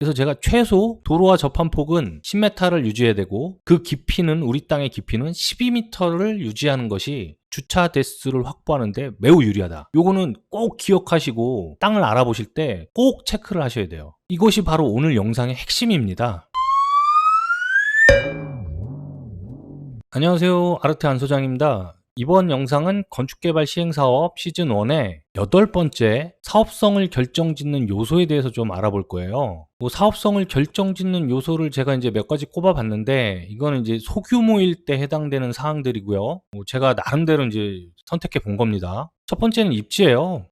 그래서 제가 최소 도로와 접한 폭은 10m를 유지해야 되고 그 깊이는 우리 땅의 깊이는 12m를 유지하는 것이 주차 대수를 확보하는데 매우 유리하다. 요거는 꼭 기억하시고 땅을 알아보실 때 꼭 체크를 하셔야 돼요. 이것이 바로 오늘 영상의 핵심입니다. 안녕하세요. 아르테 안 소장입니다. 이번 영상은 건축개발 시행사업 시즌1의 8번째 사업성을 결정짓는 요소에 대해서 좀 알아볼 거예요. 사업성을 결정짓는 요소를 제가 이제 몇 가지 꼽아봤는데, 이거는 이제 소규모일 때 해당되는 사항들이고요. 제가 나름대로 이제 선택해 본 겁니다. 첫 번째는 입지예요.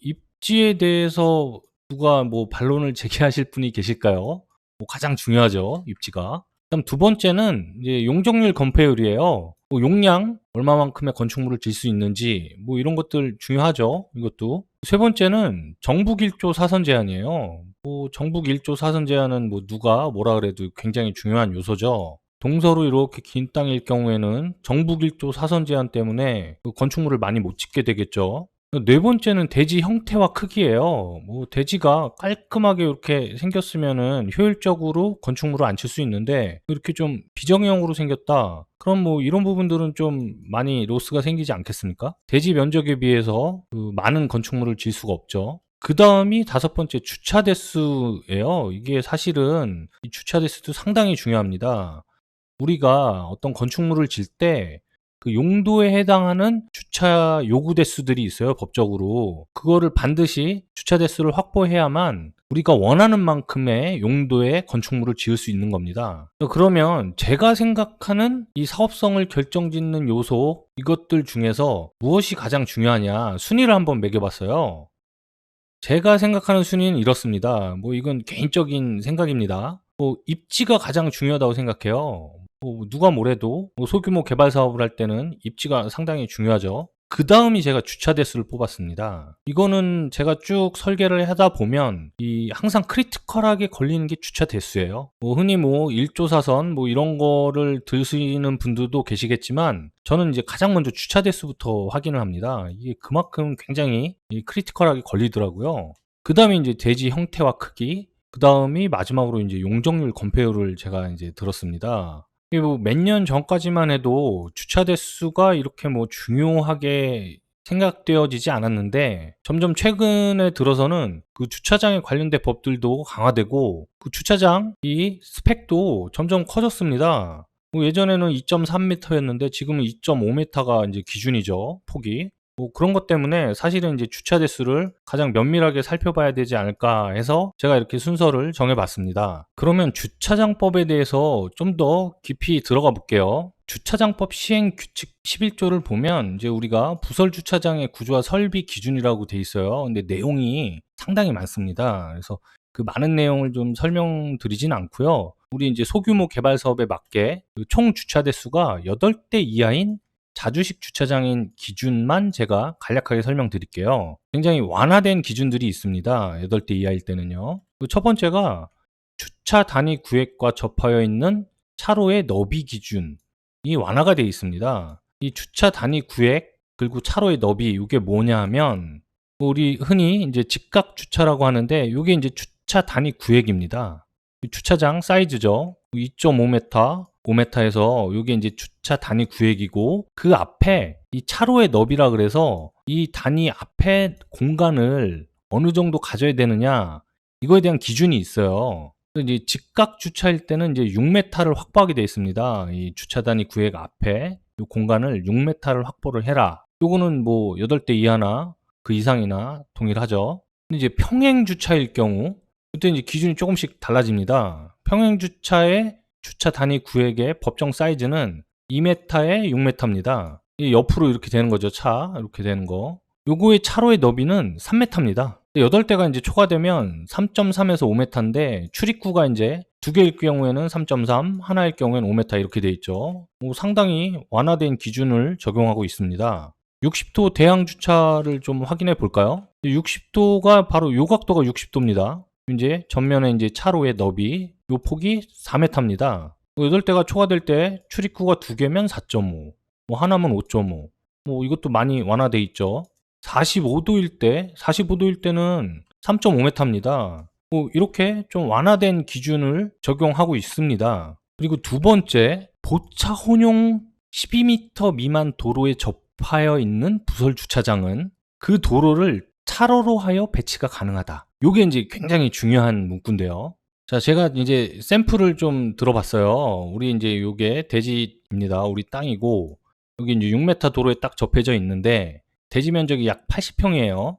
입지에 대해서 누가 반론을 제기하실 분이 계실까요? 가장 중요하죠, 입지가. 그다음 두 번째는 이제 용적률 건폐율이에요. 용량 얼마만큼의 건축물을 질 수 있는지 이런 것들 중요하죠. 이것도. 세 번째는 정북 1조 사선 제한이에요. 정북 1조 사선 제한은 누가 뭐라 그래도 굉장히 중요한 요소죠. 동서로 이렇게 긴 땅일 경우에는 정북 1조 사선 제한 때문에 건축물을 많이 못 짓게 되겠죠. 네 번째는 대지 형태와 크기예요. 대지가 깔끔하게 이렇게 생겼으면은 효율적으로 건축물을 안 칠 수 있는데, 이렇게 좀 비정형으로 생겼다. 그럼 이런 부분들은 좀 많이 로스가 생기지 않겠습니까? 대지 면적에 비해서 많은 건축물을 질 수가 없죠. 그 다음이 다섯 번째 주차 대수예요. 이게 사실은 이 주차 대수도 상당히 중요합니다. 우리가 어떤 건축물을 질 때 그 용도에 해당하는 주차 요구 대수들이 있어요, 법적으로. 그거를 반드시 주차 대수를 확보해야만 우리가 원하는 만큼의 용도의 건축물을 지을 수 있는 겁니다. 그러면 제가 생각하는 이 사업성을 결정짓는 요소, 이것들 중에서 무엇이 가장 중요하냐 순위를 한번 매겨봤어요. 제가 생각하는 순위는 이렇습니다. 이건 개인적인 생각입니다. 입지가 가장 중요하다고 생각해요. 누가 뭐래도 소규모 개발 사업을 할 때는 입지가 상당히 중요하죠. 그 다음이 제가 주차 대수를 뽑았습니다. 이거는 제가 쭉 설계를 하다 보면 항상 크리티컬하게 걸리는 게 주차 대수예요. 흔히 1조 사선 이런 거를 드시는 분들도 계시겠지만, 저는 이제 가장 먼저 주차 대수부터 확인을 합니다. 이게 그만큼 굉장히 크리티컬하게 걸리더라고요. 그 다음에 이제 대지 형태와 크기, 그 다음이 마지막으로 이제 용적률 건폐율을 제가 이제 들었습니다. 몇 년 전까지만 해도 주차 대수가 이렇게 중요하게 생각되어지지 않았는데, 점점 최근에 들어서는 그 주차장에 관련된 법들도 강화되고 그 주차장이 스펙도 점점 커졌습니다. 예전에는 2.3m였는데 지금은 2.5m가 이제 기준이죠, 폭이. 그런 것 때문에 사실은 이제 주차 대수를 가장 면밀하게 살펴봐야 되지 않을까 해서 제가 이렇게 순서를 정해봤습니다. 그러면 주차장법에 대해서 좀 더 깊이 들어가 볼게요. 주차장법 시행 규칙 11조를 보면 이제 우리가 부설 주차장의 구조와 설비 기준이라고 돼 있어요. 근데 내용이 상당히 많습니다. 그래서 그 많은 내용을 좀 설명드리진 않고요. 우리 이제 소규모 개발 사업에 맞게 총 주차 대수가 8대 이하인 자주식 주차장인 기준만 제가 간략하게 설명드릴게요. 굉장히 완화된 기준들이 있습니다. 8대 이하일 때는요. 첫 번째가 주차 단위 구획과 접하여 있는 차로의 너비 기준이 완화가 되어 있습니다. 이 주차 단위 구획 그리고 차로의 너비, 이게 뭐냐 하면 우리 흔히 이제 직각 주차라고 하는데, 이게 이제 주차 단위 구획입니다. 주차장 사이즈죠. 2.5m, 5m에서 이게 이제 주차 단위 구획이고, 그 앞에 이 차로의 너비라 그래서 이 단위 앞에 공간을 어느 정도 가져야 되느냐, 이거에 대한 기준이 있어요. 이제 직각 주차일 때는 이제 6m를 확보하게 되어 있습니다. 이 주차 단위 구획 앞에 이 공간을 6m를 확보를 해라. 요거는 8대 이하나 그 이상이나 동일하죠. 근데 이제 평행 주차일 경우, 그때 이제 기준이 조금씩 달라집니다. 평행 주차의 주차 단위 구획의 법정 사이즈는 2m에 6m입니다. 옆으로 이렇게 되는 거죠. 차 이렇게 되는 거. 요거의 차로의 너비는 3m입니다. 8대가 이제 초과되면 3.3에서 5m인데, 출입구가 이제 2개일 경우에는 3.3, 하나일 경우에는 5m 이렇게 돼 있죠. 상당히 완화된 기준을 적용하고 있습니다. 60도 대항 주차를 좀 확인해 볼까요? 60도가 바로 요 각도가 60도입니다. 이제 전면에 이제 차로의 너비, 요 폭이 4m입니다. 8대가 초과될 때 출입구가 2개면 4.5, 하나면 5.5. 이것도 많이 완화돼 있죠. 45도일 때는 3.5m입니다. 뭐 이렇게 좀 완화된 기준을 적용하고 있습니다. 그리고 두 번째, 보차 혼용 12m 미만 도로에 접하여 있는 부설 주차장은 그 도로를 차로로 하여 배치가 가능하다. 요게 이제 굉장히 중요한 문구인데요. 자, 제가 이제 샘플을 좀 들어봤어요. 우리 이제 요게 대지입니다. 우리 땅이고, 여기 이제 6m 도로에 딱 접해져 있는데, 대지 면적이 약 80평이에요.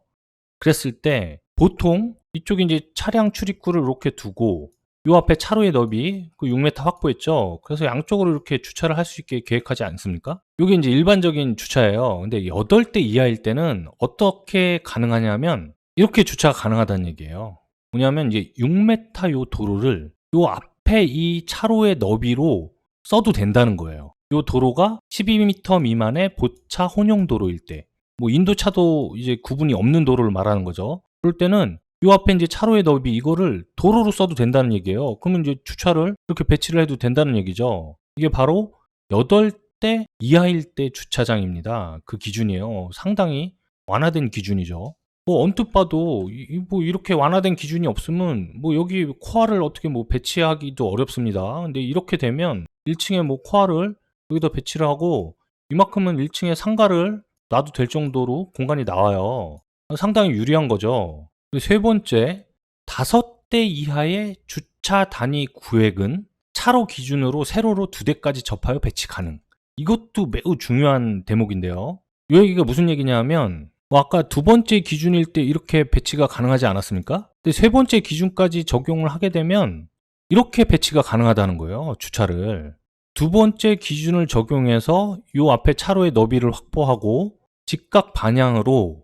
그랬을 때, 보통 이쪽에 이제 차량 출입구를 이렇게 두고, 요 앞에 차로의 너비 그 6m 확보했죠. 그래서 양쪽으로 이렇게 주차를 할 수 있게 계획하지 않습니까? 요게 이제 일반적인 주차예요. 근데 8대 이하일 때는 어떻게 가능하냐면, 이렇게 주차가 가능하다는 얘기예요. 뭐냐면 이제 6m 요 도로를 요 앞에 이 차로의 너비로 써도 된다는 거예요. 요 도로가 12m 미만의 보차 혼용 도로일 때, 뭐 인도차도 이제 구분이 없는 도로를 말하는 거죠. 그럴 때는 요 앞에 이제 차로의 너비 이거를 도로로 써도 된다는 얘기예요. 그러면 이제 주차를 이렇게 배치를 해도 된다는 얘기죠. 이게 바로 8대 이하일 때 주차장입니다. 그 기준이에요. 상당히 완화된 기준이죠. 뭐 언뜻 봐도 뭐 이렇게 완화된 기준이 없으면 뭐 여기 코아를 어떻게 뭐 배치하기도 어렵습니다. 근데 이렇게 되면 1층에 뭐 코아를 여기다 배치를 하고 이만큼은 1층에 상가를 놔도 될 정도로 공간이 나와요. 상당히 유리한 거죠. 그리고 세 번째, 5대 이하의 주차 단위 구획은 차로 기준으로 세로로 2대까지 접하여 배치 가능. 이것도 매우 중요한 대목인데요. 이 얘기가 무슨 얘기냐면 뭐 아까 두 번째 기준일 때 이렇게 배치가 가능하지 않았습니까? 근데 세 번째 기준까지 적용을 하게 되면 이렇게 배치가 가능하다는 거예요. 주차를. 두 번째 기준을 적용해서 이 앞에 차로의 너비를 확보하고 직각 방향으로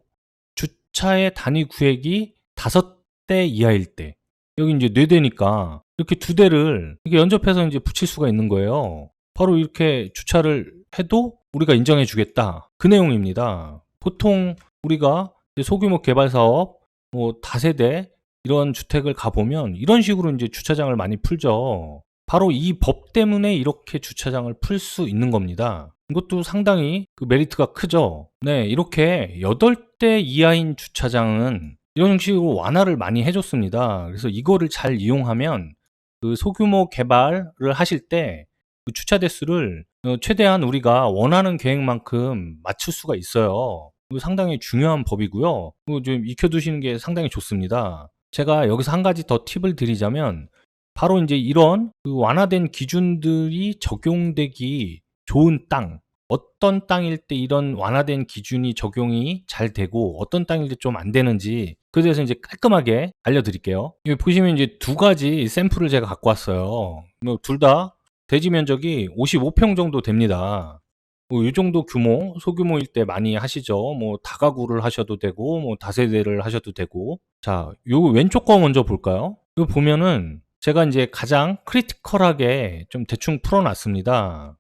주차의 단위 구획이 5대 이하일 때, 여기 이제 4대니까 이렇게 2대를 이렇게 연접해서 이제 붙일 수가 있는 거예요. 바로 이렇게 주차를 해도 우리가 인정해 주겠다. 그 내용입니다. 보통 우리가 이제 소규모 개발 사업, 뭐 다세대 이런 주택을 가보면 이런 식으로 이제 주차장을 많이 풀죠. 바로 이 법 때문에 이렇게 주차장을 풀 수 있는 겁니다. 이것도 상당히 그 메리트가 크죠. 네, 이렇게 8대 이하인 주차장은 이런 식으로 완화를 많이 해줬습니다. 그래서 이거를 잘 이용하면 그 소규모 개발을 하실 때 그 주차 대수를 최대한 우리가 원하는 계획만큼 맞출 수가 있어요. 이거 상당히 중요한 법이고요. 이거 좀 익혀두시는 게 상당히 좋습니다. 제가 여기서 한 가지 더 팁을 드리자면 바로 이제 이런 그 완화된 기준들이 적용되기 좋은 땅, 어떤 땅일 때 이런 완화된 기준이 적용이 잘 되고 어떤 땅일 때 좀 안 되는지 그에 대해서 이제 깔끔하게 알려드릴게요. 여기 보시면 이제 두 가지 샘플을 제가 갖고 왔어요. 뭐 둘 다 대지 면적이 55평 정도 됩니다. 뭐 이 정도 규모, 소규모일 때 많이 하시죠. 뭐 다가구를 하셔도 되고, 뭐 다세대를 하셔도 되고. 자, 요 왼쪽 거 먼저 볼까요? 이거 보면은 제가 이제 가장 크리티컬하게 좀 대충 풀어놨습니다.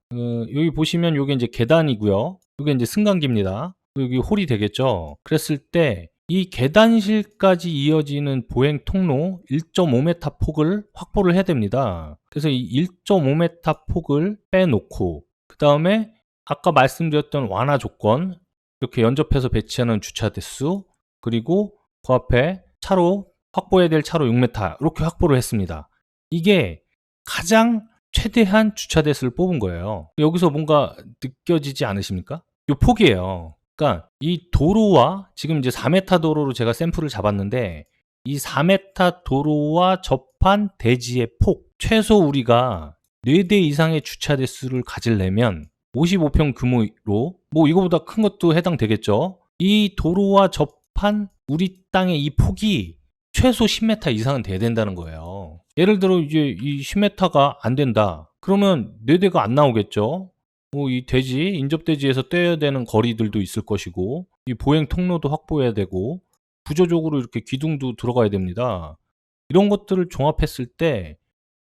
여기 보시면 요게 이제 계단이고요. 요게 이제 승강기입니다. 여기 홀이 되겠죠. 그랬을 때 이 계단실까지 이어지는 보행 통로 1.5m 폭을 확보를 해야 됩니다. 그래서 이 1.5m 폭을 빼놓고 그 다음에 아까 말씀드렸던 완화 조건, 이렇게 연접해서 배치하는 주차 대수, 그리고 그 앞에 차로 확보해야 될 차로 6m 이렇게 확보를 했습니다. 이게 가장 최대한 주차 대수를 뽑은 거예요. 여기서 뭔가 느껴지지 않으십니까? 이 폭이에요. 그러니까 이 도로와 지금 이제 4m 도로로 제가 샘플을 잡았는데 이 4m 도로와 접한 대지의 폭, 최소 우리가 4대 이상의 주차 대수를 가지려면 55평 규모로 뭐 이거보다 큰 것도 해당되겠죠. 이 도로와 접한 우리 땅의 이 폭이 최소 10m 이상은 돼야 된다는 거예요. 예를 들어 이제 이 10m가 안 된다. 그러면 4대가 안 나오겠죠. 뭐 이 대지, 인접대지에서 떼야 되는 거리들도 있을 것이고 이 보행 통로도 확보해야 되고 구조적으로 이렇게 기둥도 들어가야 됩니다. 이런 것들을 종합했을 때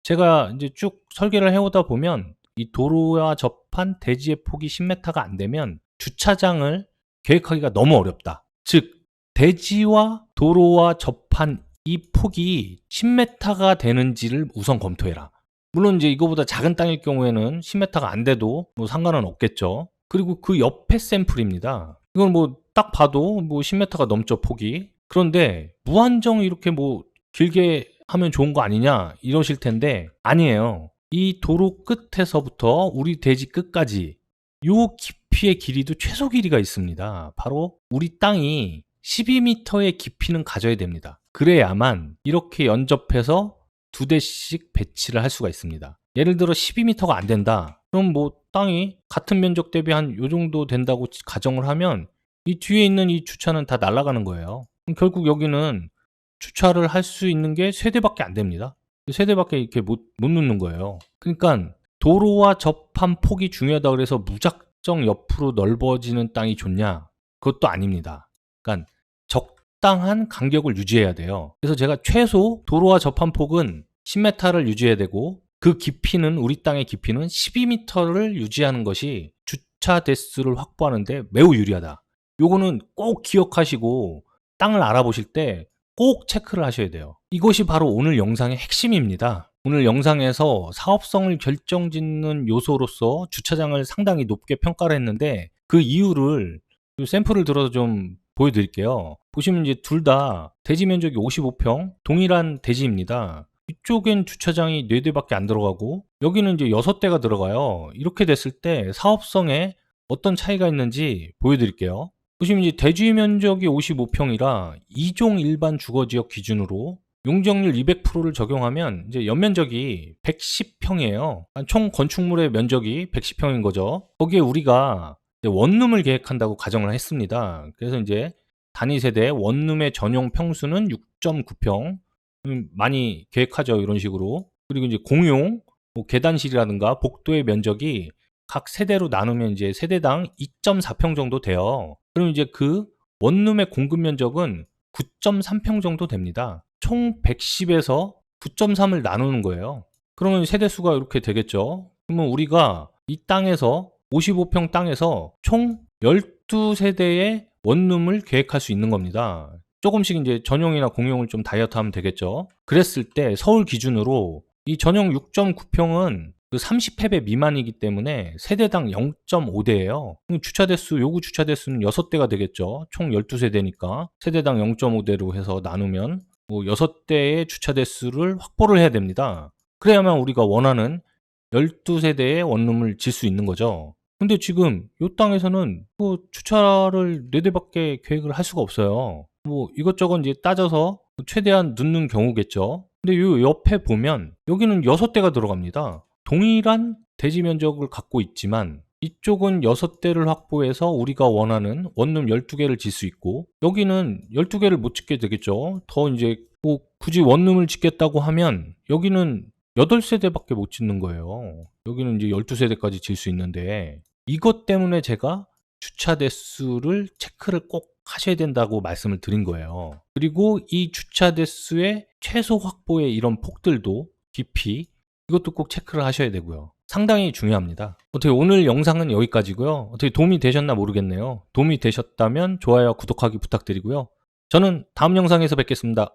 제가 이제 쭉 설계를 해오다 보면 이 도로와 접한 대지의 폭이 10m가 안 되면 주차장을 계획하기가 너무 어렵다. 즉 대지와 도로와 접한 이 폭이 10m가 되는지를 우선 검토해라. 물론 이제 이거보다 작은 땅일 경우에는 10m가 안 돼도 뭐 상관은 없겠죠. 그리고 그 옆에 샘플입니다. 이건 뭐 딱 봐도 뭐 10m가 넘죠, 폭이. 그런데 무한정 이렇게 뭐 길게 하면 좋은 거 아니냐 이러실 텐데 아니에요. 이 도로 끝에서부터 우리 대지 끝까지 요 깊이의 길이도 최소 길이가 있습니다. 바로 우리 땅이 12m의 깊이는 가져야 됩니다. 그래야만 이렇게 연접해서 2대씩 배치를 할 수가 있습니다. 예를 들어 12m가 안 된다. 그럼 뭐 땅이 같은 면적 대비 한 요 정도 된다고 가정을 하면 이 뒤에 있는 이 주차는 다 날아가는 거예요. 그럼 결국 여기는 주차를 할 수 있는 게 3대밖에 안 됩니다. 3대밖에 이렇게 못 놓는 거예요. 그러니까 도로와 접한 폭이 중요하다 그래서 무작정 옆으로 넓어지는 땅이 좋냐? 그것도 아닙니다. 그러니까 적당한 간격을 유지해야 돼요. 그래서 제가 최소 도로와 접한 폭은 10m를 유지해야 되고 그 깊이는 우리 땅의 깊이는 12m를 유지하는 것이 주차 대수를 확보하는데 매우 유리하다. 요거는 꼭 기억하시고 땅을 알아보실 때 꼭 체크를 하셔야 돼요. 이것이 바로 오늘 영상의 핵심입니다. 오늘 영상에서 사업성을 결정짓는 요소로서 주차장을 상당히 높게 평가를 했는데 그 이유를 샘플을 들어서 좀 보여드릴게요. 보시면 이제 둘 다 대지 면적이 55평 동일한 대지입니다. 이쪽엔 주차장이 4대밖에 안 들어가고 여기는 이제 6대가 들어가요. 이렇게 됐을 때 사업성에 어떤 차이가 있는지 보여드릴게요. 보시면 이제 대지 면적이 55평이라 2종 일반 주거지역 기준으로 용적률 200%를 적용하면 이제 연면적이 110평이에요. 총 건축물의 면적이 110평인 거죠. 거기에 우리가 원룸을 계획한다고 가정을 했습니다. 그래서 이제 단위 세대 원룸의 전용 평수는 6.9평. 많이 계획하죠. 이런 식으로. 그리고 이제 공용, 뭐 계단실이라든가 복도의 면적이 각 세대로 나누면 이제 세대당 2.4평 정도 돼요. 그럼 이제 그 원룸의 공급 면적은 9.3평 정도 됩니다. 총 110에서 9.3을 나누는 거예요. 그러면 세대수가 이렇게 되겠죠. 그러면 우리가 이 땅에서 55평 땅에서 총 12세대의 원룸을 계획할 수 있는 겁니다. 조금씩 이제 전용이나 공용을 좀 다이어트 하면 되겠죠. 그랬을 때 서울 기준으로 이 전용 6.9평은 그 30회배 미만이기 때문에 세대당 0.5대예요. 주차 대수, 요구 주차 대수는 6대가 되겠죠. 총 12세대니까 세대당 0.5대로 해서 나누면 뭐 6대의 주차 대수를 확보를 해야 됩니다. 그래야만 우리가 원하는 12세대의 원룸을 질 수 있는 거죠. 근데 지금 이 땅에서는 뭐 주차를 4대밖에 계획을 할 수가 없어요. 뭐 이것저것 이제 따져서 최대한 넣는 경우겠죠. 근데 요 옆에 보면 여기는 6대가 들어갑니다. 동일한 대지 면적을 갖고 있지만 이쪽은 6대를 확보해서 우리가 원하는 원룸 12개를 질 수 있고 여기는 12개를 못 짓게 되겠죠. 더 이제 뭐 굳이 원룸을 짓겠다고 하면 여기는 8세대밖에 못 짓는 거예요. 여기는 이제 12세대까지 질 수 있는데 이것 때문에 제가 주차 대수를 체크를 꼭 하셔야 된다고 말씀을 드린 거예요. 그리고 이 주차 대수의 최소 확보의 이런 폭들도 깊이 이것도 꼭 체크를 하셔야 되고요. 상당히 중요합니다. 어떻게 오늘 영상은 여기까지고요. 어떻게 도움이 되셨나 모르겠네요. 도움이 되셨다면 좋아요, 구독하기 부탁드리고요. 저는 다음 영상에서 뵙겠습니다.